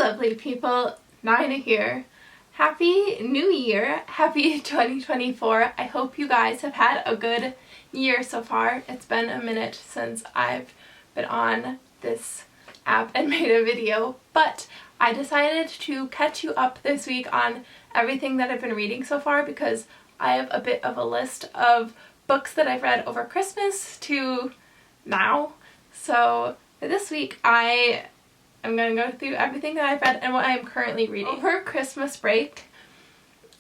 lovely people, Nina here. Happy New Year, happy 2024. I hope you guys have had a good year so far. It's been a minute since I've been on this app and made a video, but I decided to catch you up this week on everything that I've been reading so far because I have a bit of a list of books that I've read over Christmas to now. So this week I'm going to go through everything that I've read and what I'm currently reading. Over Christmas break,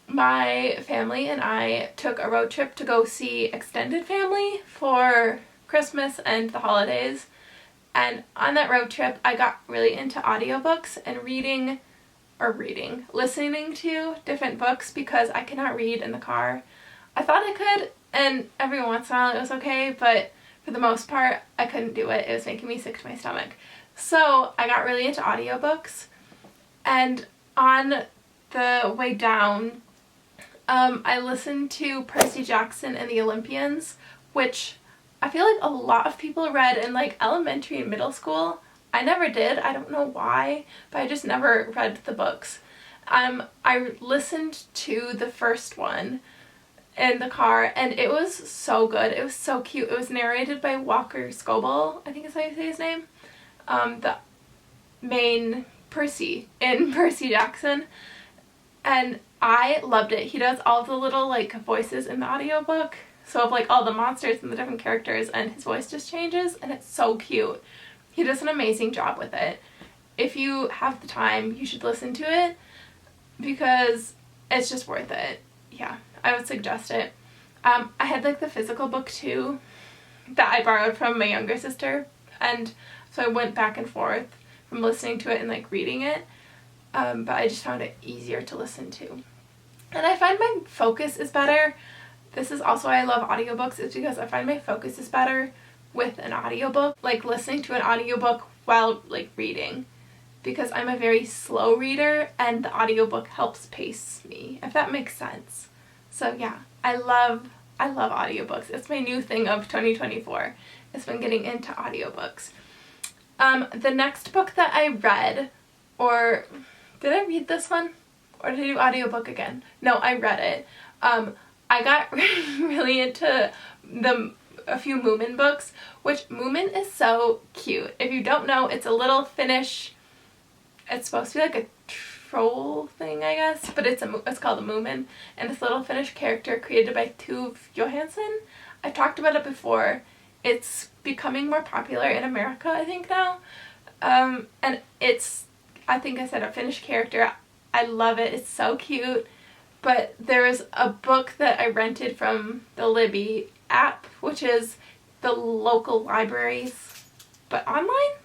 my family and I took a road trip to go see extended family for Christmas and the holidays. And on that road trip, I got really into audiobooks and listening to different books because I cannot read in the car. I thought I could, and every once in a while it was okay, but for the most part, I couldn't do it. It was making me sick to my stomach. So I got really into audiobooks, and on the way down, I listened to Percy Jackson and the Olympians, which I feel like a lot of people read in like elementary and middle school. I never did. I don't know why, but I just never read the books. I listened to the first one in the car, and it was so good. It was so cute. It was narrated by Walker Scobell, I think is how you say his name. The main Percy in Percy Jackson, and I loved it. He does all the little like voices in the audiobook, so of like all the monsters and the different characters, and his voice just changes, and it's so cute. He does an amazing job with it. If you have the time, you should listen to it because it's just worth it. Yeah, I would suggest it. I had like the physical book too that I borrowed from my younger sister, and so I went back and forth from listening to it and like reading it, but I just found it easier to listen to. And I find my focus is better. This is also why I love audiobooks, is because I find my focus is better with an audiobook, like listening to an audiobook while like reading, because I'm a very slow reader and the audiobook helps pace me, if that makes sense. So yeah, I love audiobooks. It's my new thing of 2024. It's been getting into audiobooks. The next book that I read, or did I read this one? Or did I do audiobook again? No, I read it. I got really into a few Moomin books, which Moomin is so cute. If you don't know, it's a little Finnish, it's supposed to be like a troll thing, I guess, but it's called a Moomin, and it's a little Finnish character created by Tuve Johansson. I've talked about it before. It's becoming more popular in America, I think, now. And it's, I think I said, a Finnish character. I love it. It's so cute. But there is a book that I rented from the Libby app, which is the local libraries, but online,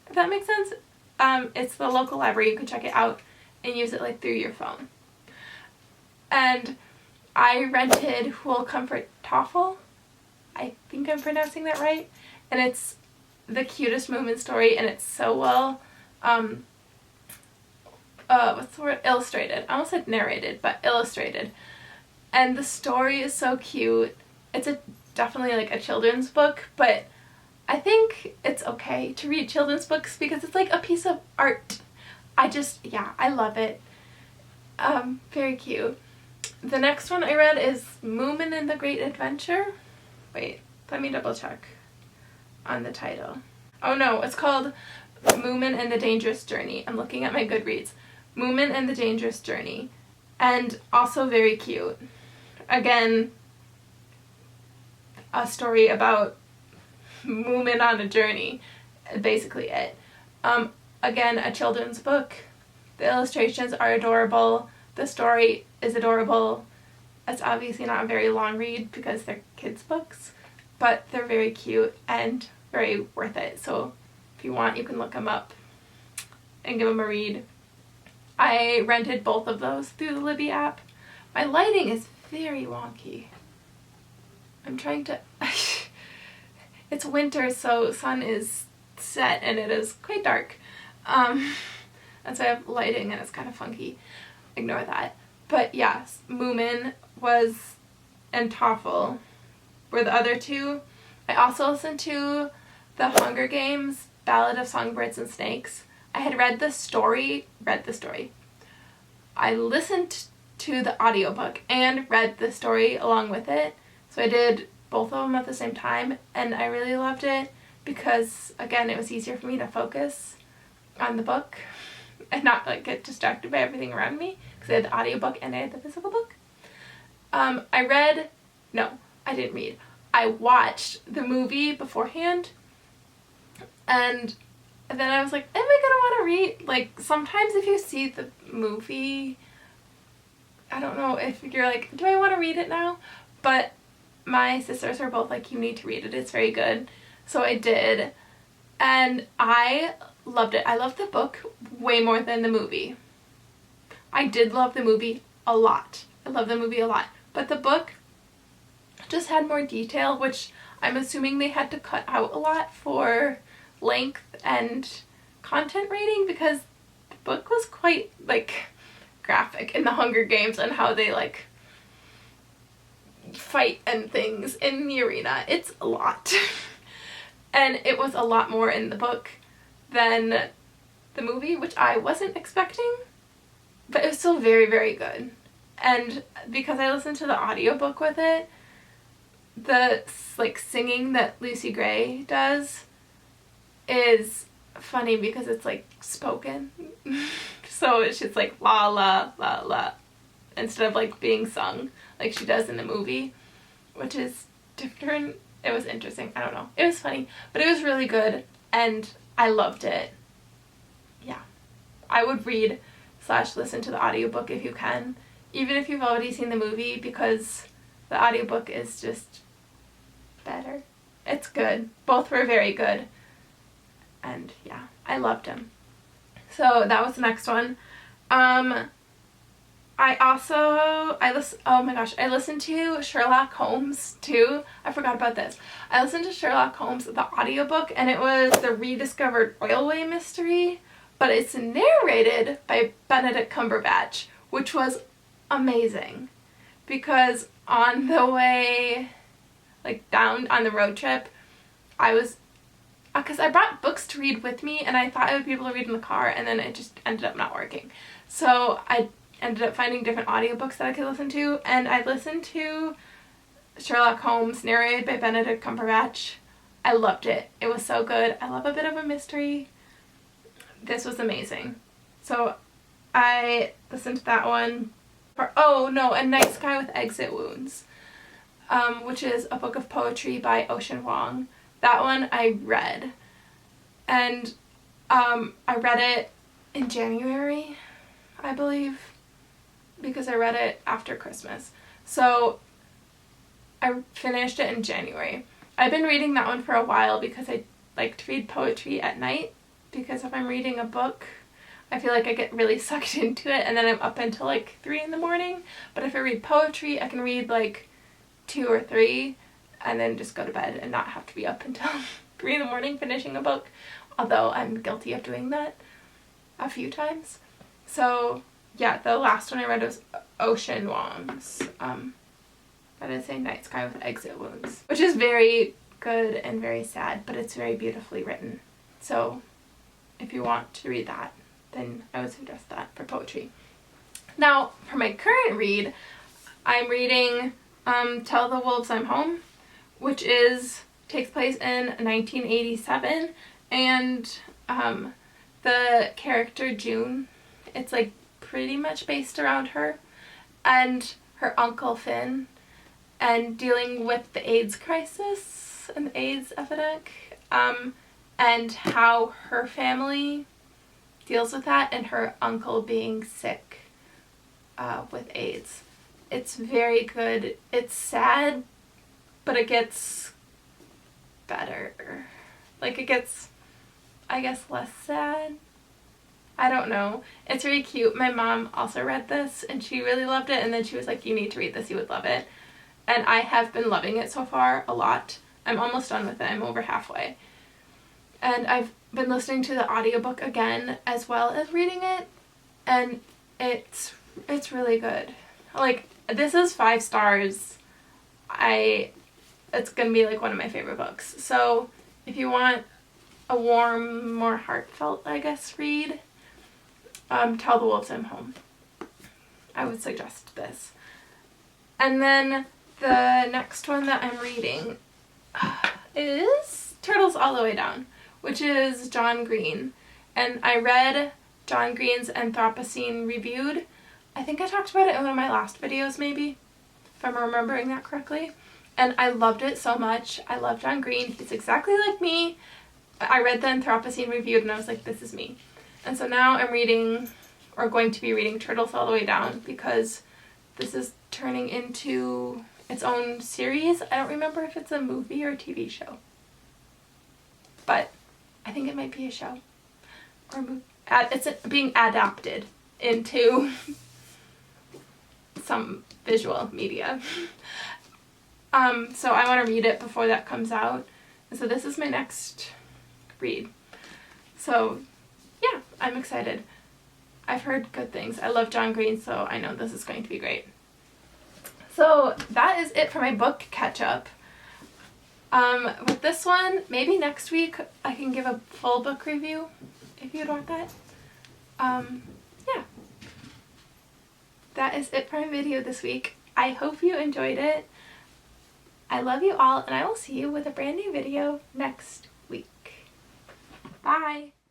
if that makes sense. It's the local library. You can check it out and use it like through your phone. And I rented Who Will Comfort Toffel. I think I'm pronouncing that right. And it's the cutest Moomin story, and it's so well, what's the word? Illustrated. I almost said narrated, but illustrated. And the story is so cute. It's definitely like a children's book, but I think it's okay to read children's books because it's like a piece of art. I love it. Very cute. The next one I read is Moomin and the Great Adventure. Wait, let me double check on the title. Oh no, it's called Moomin and the Dangerous Journey. I'm looking at my Goodreads. Moomin and the Dangerous Journey. And also very cute. Again, a story about Moomin on a journey. Basically it. Again, a children's book. The illustrations are adorable. The story is adorable. It's obviously not a very long read because they're kids' books, but they're very cute and very worth it. So if you want, you can look them up and give them a read. I rented both of those through the Libby app. My lighting is very wonky. I'm trying to... It's winter, so sun is set and it is quite dark. And so I have lighting and it's kind of funky. Ignore that. But yes, Moomin and Toffel were the other two. I also listened to The Hunger Games, Ballad of Songbirds and Snakes. I had read the story. I listened to the audiobook and read the story along with it. So I did both of them at the same time, and I really loved it because, again, it was easier for me to focus on the book and not like get distracted by everything around me because I had the audiobook and I had the physical book. I didn't read. I watched the movie beforehand, and then I was like, am I gonna want to read? Like, sometimes if you see the movie, I don't know if you're like, do I want to read it now? But my sisters were both like, you need to read it, it's very good. So I did, and I loved it. I loved the book way more than the movie. I did love the movie a lot. I love the movie a lot. But the book just had more detail, which I'm assuming they had to cut out a lot for length and content rating, because the book was quite like graphic in the Hunger Games and how they like fight and things in the arena. It's a lot. And it was a lot more in the book than the movie, which I wasn't expecting, but it was still very, very good. And because I listened to the audiobook with it, the like singing that Lucy Gray does is funny because it's like spoken. So it's just like la la la la instead of like being sung like she does in the movie, which is different. It was interesting. I don't know. It was funny, but it was really good and I loved it. Yeah. I would read / listen to the audiobook if you can, even if you've already seen the movie, because the audiobook is just better. It's good. Both were very good. And yeah, I loved them. So that was the next one. I listened to Sherlock Holmes too. I forgot about this. I listened to Sherlock Holmes, the audiobook, and it was the Rediscovered Oilway Mystery, but it's narrated by Benedict Cumberbatch, which was amazing because on the way like down on the road trip, because I brought books to read with me and I thought I would be able to read in the car, and then it just ended up not working. So I ended up finding different audiobooks that I could listen to, and I listened to Sherlock Holmes narrated by Benedict Cumberbatch. I loved it. It was so good. I love a bit of a mystery. This was amazing. So I listened to that one. A Night Sky with Exit Wounds, which is a book of poetry by Ocean Vuong. That one I read, and I read it in January, I believe, because I read it after Christmas. So I finished it in January. I've been reading that one for a while because I like to read poetry at night, because if I'm reading a book, I feel like I get really sucked into it and then I'm up until like 3 in the morning. But if I read poetry, I can read like 2 or 3 and then just go to bed and not have to be up until 3 in the morning finishing a book, although I'm guilty of doing that a few times. So yeah, the last one I read was Ocean Vuong's, that is a Night Sky with Exit Wounds, which is very good and very sad, but it's very beautifully written. So if you want to read that, then I would suggest that for poetry. Now, for my current read, I'm reading Tell the Wolves I'm Home, which takes place in 1987, and the character June, it's like pretty much based around her and her uncle Finn, and dealing with the AIDS crisis and the AIDS epidemic, and how her family deals with that, and her uncle being sick with AIDS. It's very good. It's sad, but it gets better. Like, it gets, I guess, less sad. I don't know. It's really cute. My mom also read this and she really loved it, and then she was like, you need to read this, you would love it. And I have been loving it so far a lot. I'm almost done with it. I'm over halfway. And I've been listening to the audiobook again as well as reading it, and it's really good. Like, this is 5 stars. It's gonna be like one of my favorite books. So if you want a warm, more heartfelt, I guess, read. Tell the Wolves I'm Home. I would suggest this. And then the next one that I'm reading is Turtles All the Way Down, which is John Green. And I read John Green's Anthropocene Reviewed. I think I talked about it in one of my last videos, maybe, if I'm remembering that correctly. And I loved it so much. I love John Green. He's exactly like me. I read the Anthropocene Reviewed and I was like, this is me. And so now I'm reading, or going to be reading, Turtles All the Way Down, because this is turning into its own series. I don't remember if it's a movie or a TV show, but I think it might be a show. Or it's being adapted into some visual media. So I want to read it before that comes out. And so this is my next read. So yeah, I'm excited. I've heard good things. I love John Green, so I know this is going to be great. So that is it for my book catch-up. With this one, maybe next week I can give a full book review, if you'd want that. Yeah. That is it for my video this week. I hope you enjoyed it. I love you all, and I will see you with a brand new video next week. Bye!